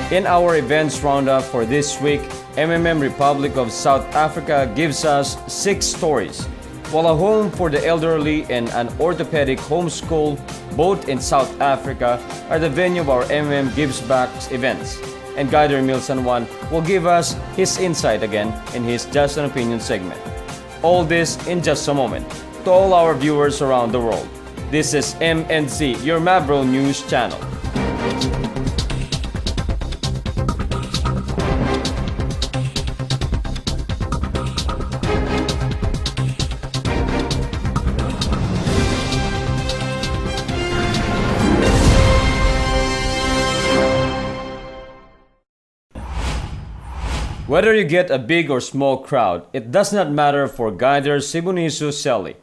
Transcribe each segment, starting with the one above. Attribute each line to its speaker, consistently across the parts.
Speaker 1: In our Events Roundup for this week, Republic of South Africa gives us 6 stories, while a home for the elderly and an orthopaedic homeschool, both in South Africa, are the venue of our Gives Back events. And Guider Emil San Juan will give us his insight again in his Just An Opinion segment. All this in just a moment. To all our viewers around the world, this is MNC, your Mavro News channel. Whether you get a big or small crowd, it does not matter for Guider Sibunisu Selly.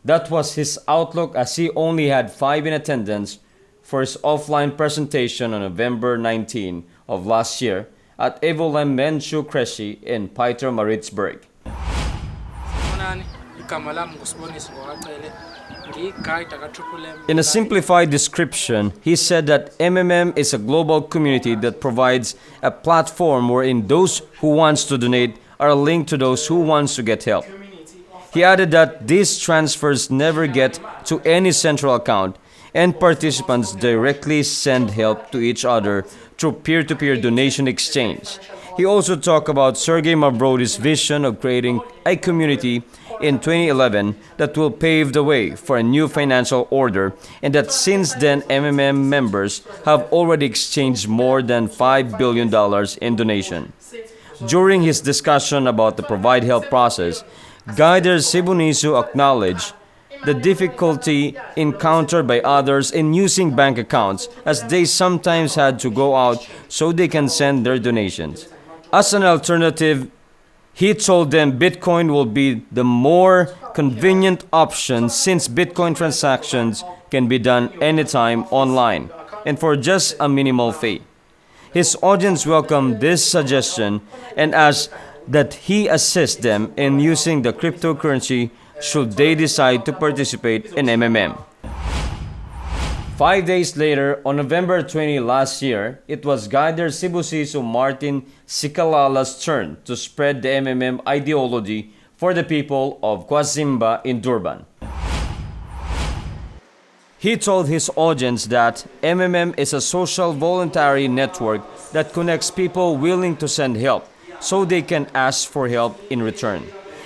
Speaker 1: That was his outlook as he only had 5 in attendance for his offline presentation on November 19 of last year at Evolem Menshu Kreshi in Peter Maritzburg. In a simplified description, he said that is a global community that provides a platform wherein those who wants to donate are linked to those who wants to get help. He added that these transfers never get to any central account and participants directly send help to each other through peer-to-peer donation exchange. He also talked about Sergey Mavrody's vision of creating a community in 2011 that will pave the way for a new financial order, and that since then members have already exchanged more than $5 billion in donation. During his discussion about the Provide Help process, Guider Sibunisu acknowledged the difficulty encountered by others in using bank accounts, as they sometimes had to go out so they can send their donations. As an alternative, he told them Bitcoin will be the more convenient option since Bitcoin transactions can be done anytime online and for just a minimal fee. His audience welcomed this suggestion and asked that he assist them in using the cryptocurrency should they decide to participate in 5 days later, on November 20 last year, it was Guider Sibusiso Martin Sikalala's turn to spread the ideology for the people of Kwazimba in Durban. He told his audience that is a social voluntary network that connects people willing to send help so they can ask for help in return.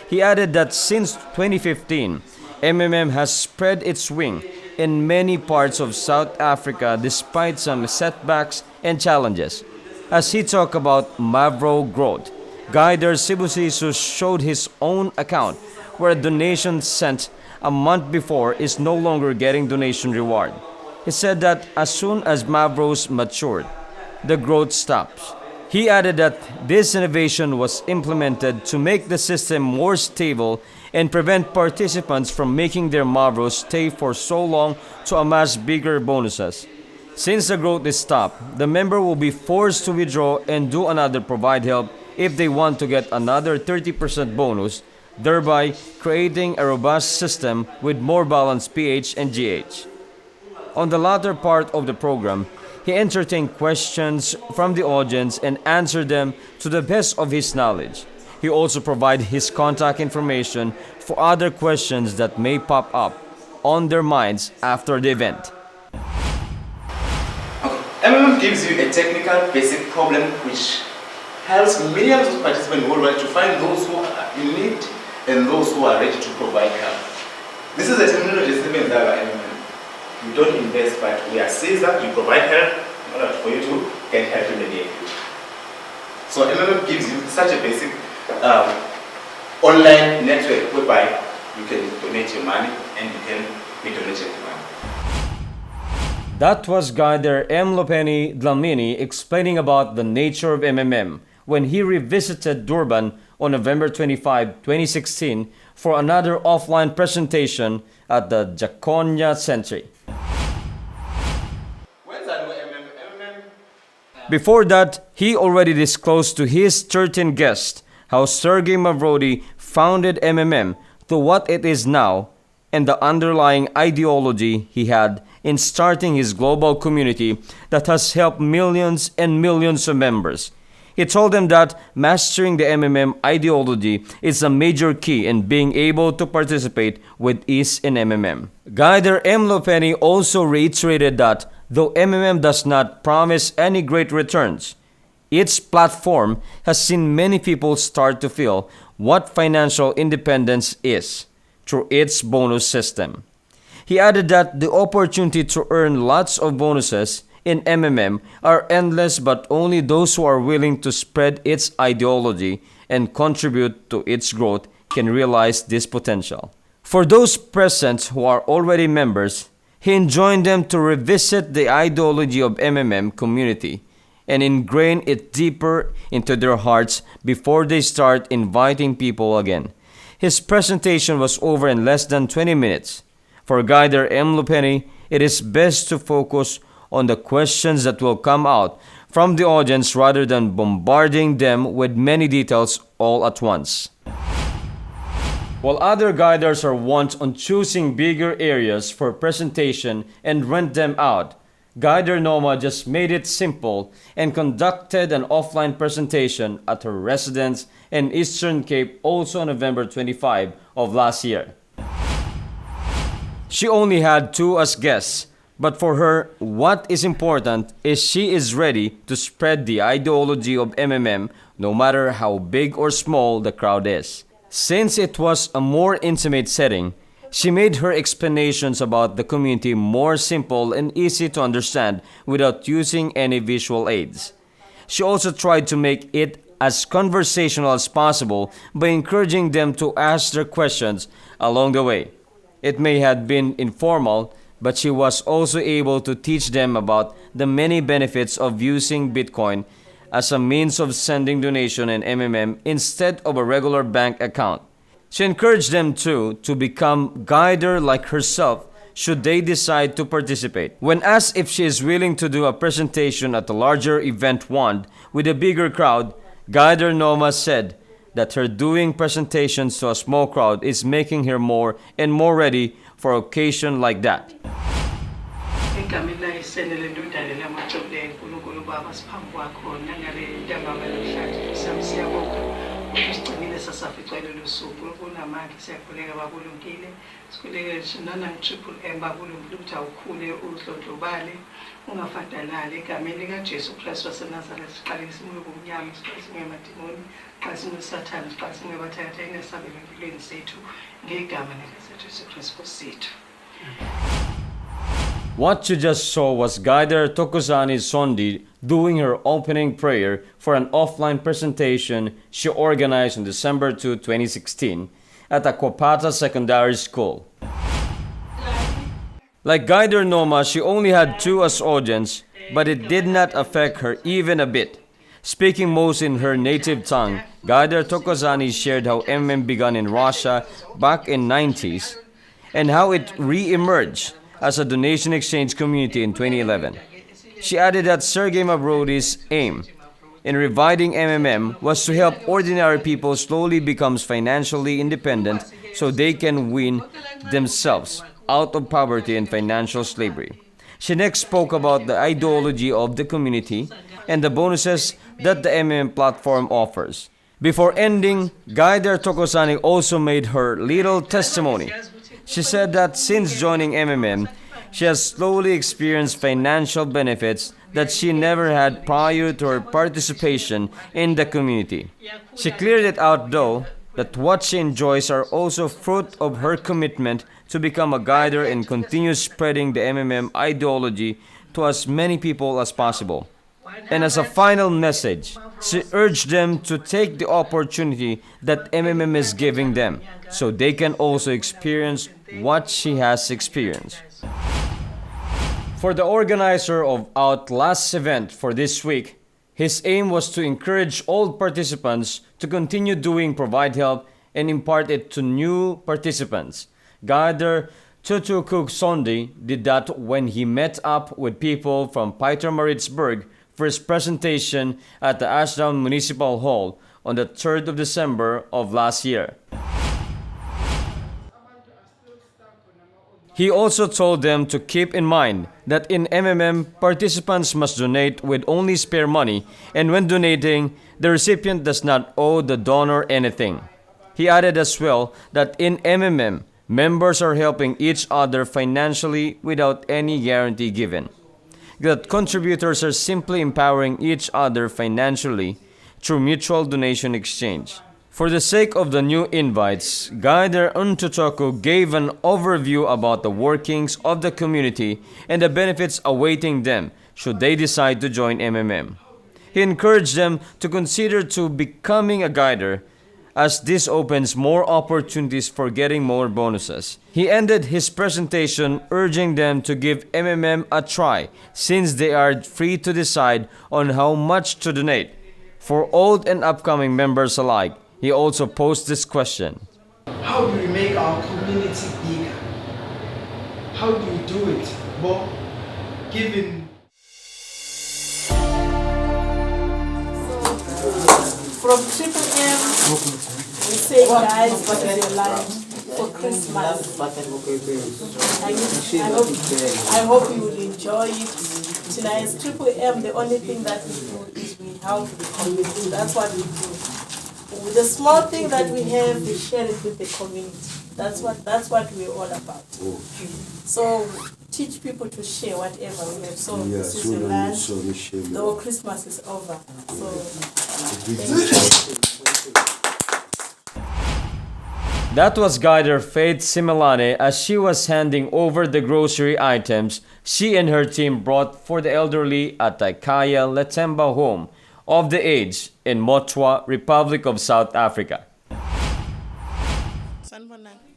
Speaker 1: He added that since 2015, has spread its wing in many parts of South Africa despite some setbacks and challenges. As he talked about Mavro growth, Guider Sibusiso showed his own account where a donation sent a month before is no longer getting donation reward. He said that as soon as Mavros matured, the growth stops. He added that this innovation was implemented to make the system more stable and prevent participants from making their Mavros stay for so long to amass bigger bonuses. Since the growth is stopped, the member will be forced to withdraw and do another Provide Help if they want to get another 30% bonus, thereby creating a robust system with more balanced PH and GH. On the latter part of the program, he entertained questions from the audience and answered them to the best of his knowledge. He also provided his contact information for other questions that may pop up on their minds after the event.
Speaker 2: Gives you a technical basic problem which helps millions of participants worldwide to find those who are in need and those who are ready to provide help. This is a terminology statement that we don't invest, but we assist that you provide help in order for you to get help in the near future. So gives you such a basic online network whereby you can donate your money and you can be donated money.
Speaker 1: That was Guider Emil Dlamini explaining about the nature of when he revisited Durban on November 25, 2016 for another offline presentation at the Jaconia Center. Before that, he already disclosed to his 13 guests how Sergey Mavrody founded to what it is now and the underlying ideology he had in starting his global community that has helped millions and millions of members. He told them that mastering the MMM ideology is a major key in being able to participate with ease in MMM. Guider Emil also reiterated that though MMM does not promise any great returns, its platform has seen many people start to feel what financial independence is through its bonus system. He added that the opportunity to earn lots of bonuses in MMM are endless, but only those who are willing to spread its ideology and contribute to its growth can realize this potential. For those present who are already members, he enjoined them to revisit the ideology of MMM community and ingrain it deeper into their hearts before they start inviting people again. His presentation was over in less than 20 minutes. For Guider Emil, it is best to focus on the questions that will come out from the audience rather than bombarding them with many details all at once. While other guiders are wont on choosing bigger areas for presentation and rent them out, Guider Noma just made it simple and conducted an offline presentation at her residence in Eastern Cape also on November 25 of last year. She only had 2 as guests, but for her, what is important is she is ready to spread the ideology of MMM no matter how big or small the crowd is. Since it was a more intimate setting, she made her explanations about the community more simple and easy to understand without using any visual aids. She also tried to make it as conversational as possible by encouraging them to ask their questions along the way. It may have been informal, but she was also able to teach them about the many benefits of using Bitcoin as a means of sending donation in MMM instead of a regular bank account. She encouraged them too to become guider like herself should they decide to participate. When asked if she is willing to do a presentation at a larger event.And with a bigger crowd, Guider Noma said that her doing presentations to a small crowd is making her more and more ready for occasion like that.
Speaker 3: Ungafadalali egameni likaJesu Kristu waseNazaretha siqale simuke kumnyama siqale simuke emadimoni siqale simuke uSathane siqale simuke abathatha ingesabelo empilweni zethu ngegama likaJesu Kristu sethu.
Speaker 1: What you just saw was Guider Thokozani Sondi doing her opening prayer for an offline presentation she organized on December 2, 2016 at Akwapata Secondary School. Like Guider Noma, she only had 2 as audience, but it did not affect her even a bit. Speaking most in her native tongue, Guider Thokozani shared how MM began in Russia back in 90s and how it re-emerged as a donation exchange community in 2011. She added that Sergei Mavrody's aim in reviving MMM was to help ordinary people slowly become financially independent so they can win themselves out of poverty and financial slavery. She next spoke about the ideology of the community and the bonuses that the MMM platform offers. Before ending, Guider Thokozani also made her little testimony. She said that since joining MMM, she has slowly experienced financial benefits that she never had prior to her participation in the community. She cleared it out though that what she enjoys are also fruit of her commitment to become a guider and continue spreading the MMM ideology to as many people as possible. And as a final message, she urged them to take the opportunity that MMM is giving them so they can also experience what she has experienced. For the organizer of our last event for this week, his aim was to encourage all participants to continue provide help and impart it to new participants. Guider Tutukuk Sondi did that when he met up with people from Pietermaritzburg for his presentation at the Ashdown Municipal Hall on the 3rd of December of last year. He also told them to keep in mind that in MMM, participants must donate with only spare money, and when donating, the recipient does not owe the donor anything. He added as well that in MMM, members are helping each other financially without any guarantee given. That contributors are simply empowering each other financially through mutual donation exchange. For the sake of the new invites, Guider Untutoku gave an overview about the workings of the community and the benefits awaiting them should they decide to join MMM. He encouraged them to consider to becoming a guider, as this opens more opportunities for getting more bonuses. He ended his presentation urging them to give MMM a try, since they are free to decide on how much to donate. For old and upcoming members alike, he also posed this question.
Speaker 4: How do we make our community bigger? How do we do it? But given
Speaker 5: from Triple M, we say, guys, what is your line for Christmas? I hope you will enjoy it. Tonight's Triple M, the only thing that we do is we help the community. That's what we do. With the small thing that we have, we share it with the community. That's what we're all about. So teach people to share whatever we have. So this is your land. Though Christmas is over. So
Speaker 1: That was Guider Faith Similane as she was handing over the grocery items she and her team brought for the elderly at the Kaya Letemba Home of the Aged in Motwa, Republic of South Africa.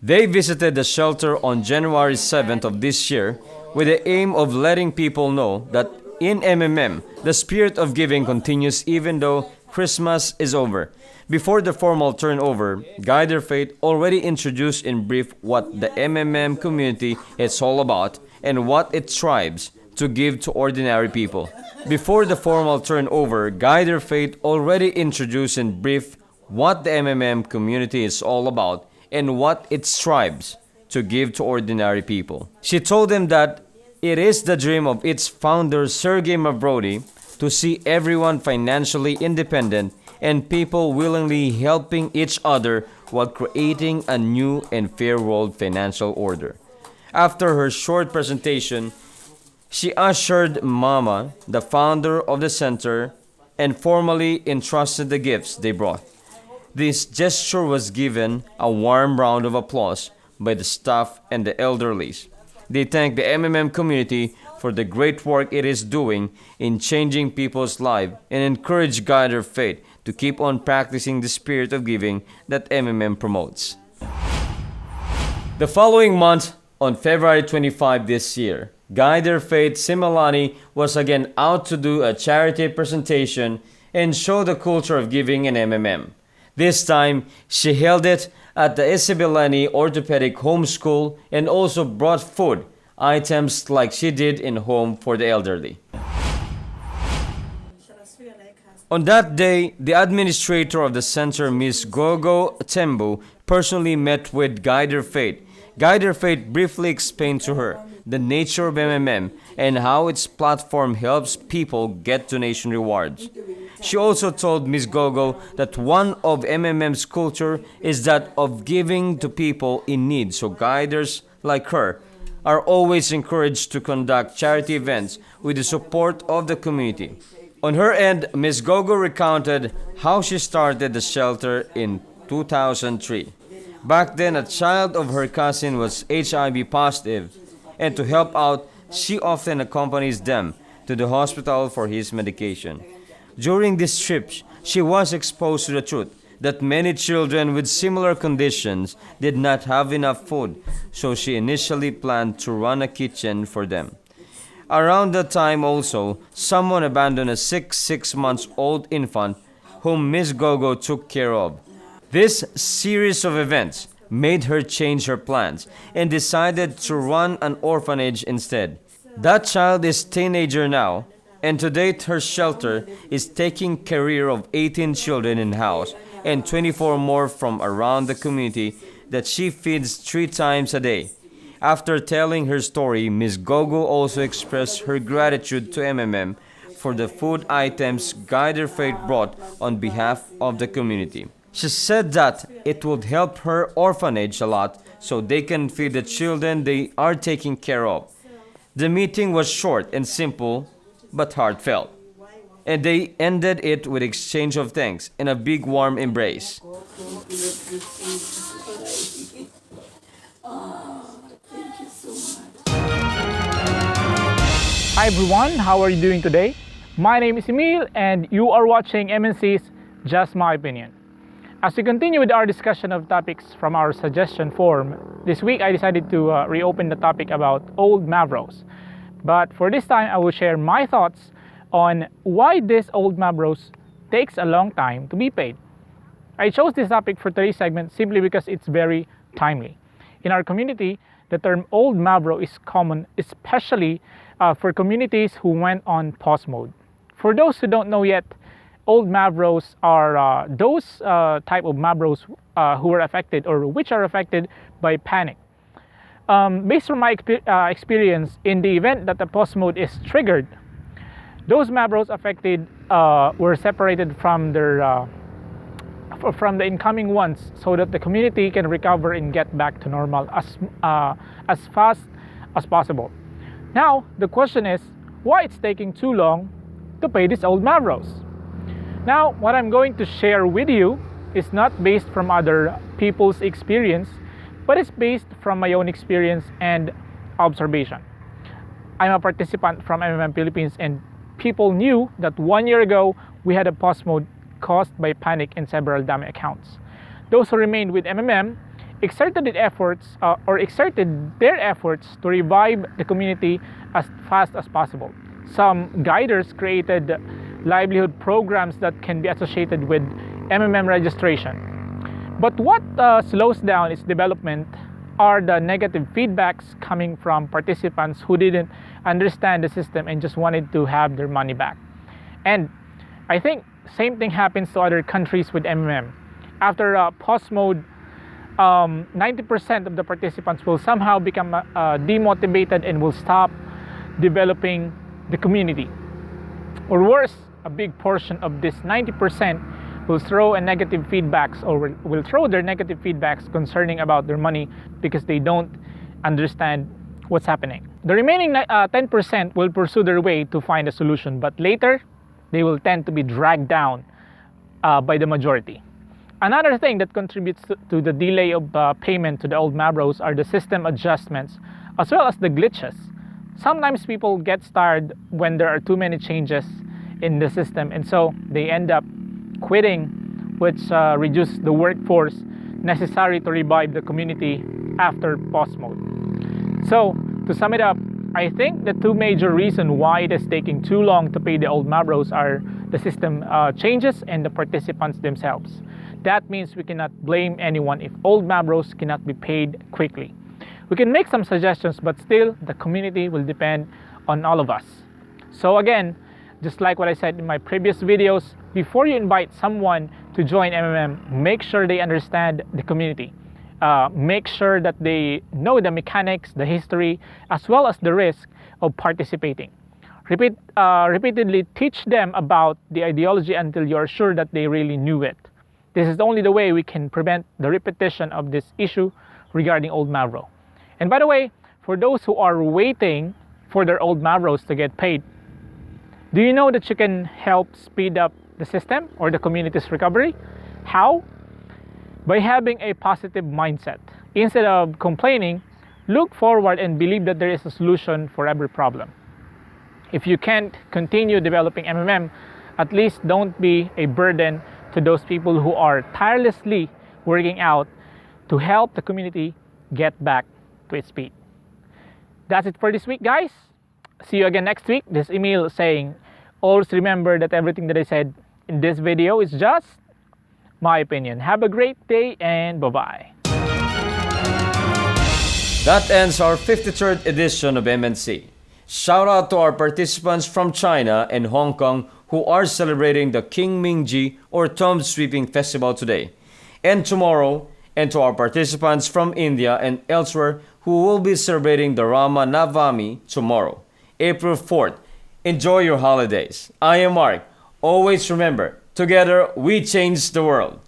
Speaker 1: They visited the shelter on January 7th of this year with the aim of letting people know that in MMM, the spirit of giving continues even though Christmas is over. Before the formal turnover, Guider Faith already introduced in brief what the MMM community is all about and what it strives to give to ordinary people. Before the formal turnover, Guider Faith already introduced in brief what the MMM community is all about and what it strives to give to ordinary people. She told them that it is the dream of its founder, Sergey Mavrodi, to see everyone financially independent and people willingly helping each other while creating a new and fair world financial order. After her short presentation, she ushered Mama, the founder of the center, and formally entrusted the gifts they brought. This gesture was given a warm round of applause by the staff and the elderlies. They thanked the MMM community for the great work it is doing in changing people's lives and encouraged Guider Faith to keep on practicing the spirit of giving that MMM promotes. The following month, on February 25 this year, Guider Faith Similani was again out to do a charity presentation and show the culture of giving in MMM. This time, she held it at the Isabelani Orthopaedic Homeschool and also brought food items like she did in home for the elderly. On that day, the administrator of the center, Ms. Gogo Tembu, personally met with Guider Faith. Guider Faith briefly explained to her the nature of MMM and how its platform helps people get donation rewards. She also told Ms. Gogo that one of MMM's culture is that of giving to people in need, so guiders like her are always encouraged to conduct charity events with the support of the community. On her end, Ms. Gogo recounted how she started the shelter in 2003. Back then, a child of her cousin was HIV positive, and to help out, she often accompanies them to the hospital for his medication. During these trips, she was exposed to the truth that many children with similar conditions did not have enough food, so she initially planned to run a kitchen for them. Around that time also, someone abandoned a sick 6-month-old infant whom Miss Gogo took care of. This series of events made her change her plans and decided to run an orphanage instead. That child is a teenager now, and to date her shelter is taking care of 18 children in-house and 24 more from around the community that she feeds 3 times a day. After telling her story, Ms. Gogo also expressed her gratitude to MMM for the food items Guider brought on behalf of the community. She said that it would help her orphanage a lot so they can feed the children they are taking care of. The meeting was short and simple but heartfelt, and they ended it with exchange of thanks and a big warm embrace.
Speaker 6: Hi everyone, how are you doing today? My name is Emil and you are watching MNC's Just My Opinion. As we continue with our discussion of topics from our suggestion form, this week I decided to reopen the topic about old Mavros. But for this time I will share my thoughts on why this old Mavros takes a long time to be paid. I chose this topic for today's segment simply because it's very timely. In our community, the term old Mavro is common, especially for communities who went on pause mode. For those who don't know yet, old Mavros are those type of Mavros who are affected or which are affected by panic. Based on my experience, in the event that the pause mode is triggered, those Mavros affected were separated from their from the incoming ones so that the community can recover and get back to normal as fast as possible. Now, the question is, why it's taking too long to pay these old Mavros? Now, what I'm going to share with you is not based from other people's experience, but it's based from my own experience and observation. I'm a participant from MMM Philippines, and people knew that 1 year ago we had a pause mode caused by panic in several dummy accounts. Those who remained with MMM exerted their efforts to revive the community as fast as possible. Some guiders created livelihood programs that can be associated with MMM registration. But what slows down its development are the negative feedbacks coming from participants who didn't understand the system and just wanted to have their money back. And I think same thing happens to other countries with MMM. After pause mode, 90% of the participants will somehow become demotivated and will stop developing the community. Or worse, a big portion of this 90% will throw their negative feedbacks concerning about their money because they don't understand what's happening. The remaining 10% will pursue their way to find a solution, but later they will tend to be dragged down by the majority. Another thing that contributes to the delay of payment to the old Mavros are the system adjustments as well as the glitches. Sometimes people get tired when there are too many changes in the system, and so they end up quitting, which reduces the workforce necessary to revive the community after pause mode. So, to sum it up, I think the two major reasons why it is taking too long to pay the old Mavros are the system changes and the participants themselves. That means we cannot blame anyone if old Mavros cannot be paid quickly. We can make some suggestions, but still the community will depend on all of us. So again, just like what I said in my previous videos, before you invite someone to join MMM, make sure they understand the community. Make sure that they know the mechanics, the history, as well as the risk of participating. Repeatedly teach them about the ideology until you're sure that they really knew it. This is the only way we can prevent the repetition of this issue regarding old Mavro. And by the way, for those who are waiting for their old Mavros to get paid, do you know that you can help speed up the system or the community's recovery? How? By having a positive mindset. Instead of complaining, look forward and believe that there is a solution for every problem. If you can't continue developing MMM, at least don't be a burden to those people who are tirelessly working out to help the community get back to its feet. That's it for this week, guys. See you again next week. This is Emil saying, always remember that everything that I said in this video is just my opinion. Have a great day and bye-bye.
Speaker 1: That ends our 53rd edition of MNC. Shout out to our participants from China and Hong Kong who are celebrating the King Mingji or Tomb Sweeping Festival today. And tomorrow, and to our participants from India and elsewhere who will be celebrating the Rama Navami tomorrow, April 4th. Enjoy your holidays. I am Mark. Always remember, together we change the world.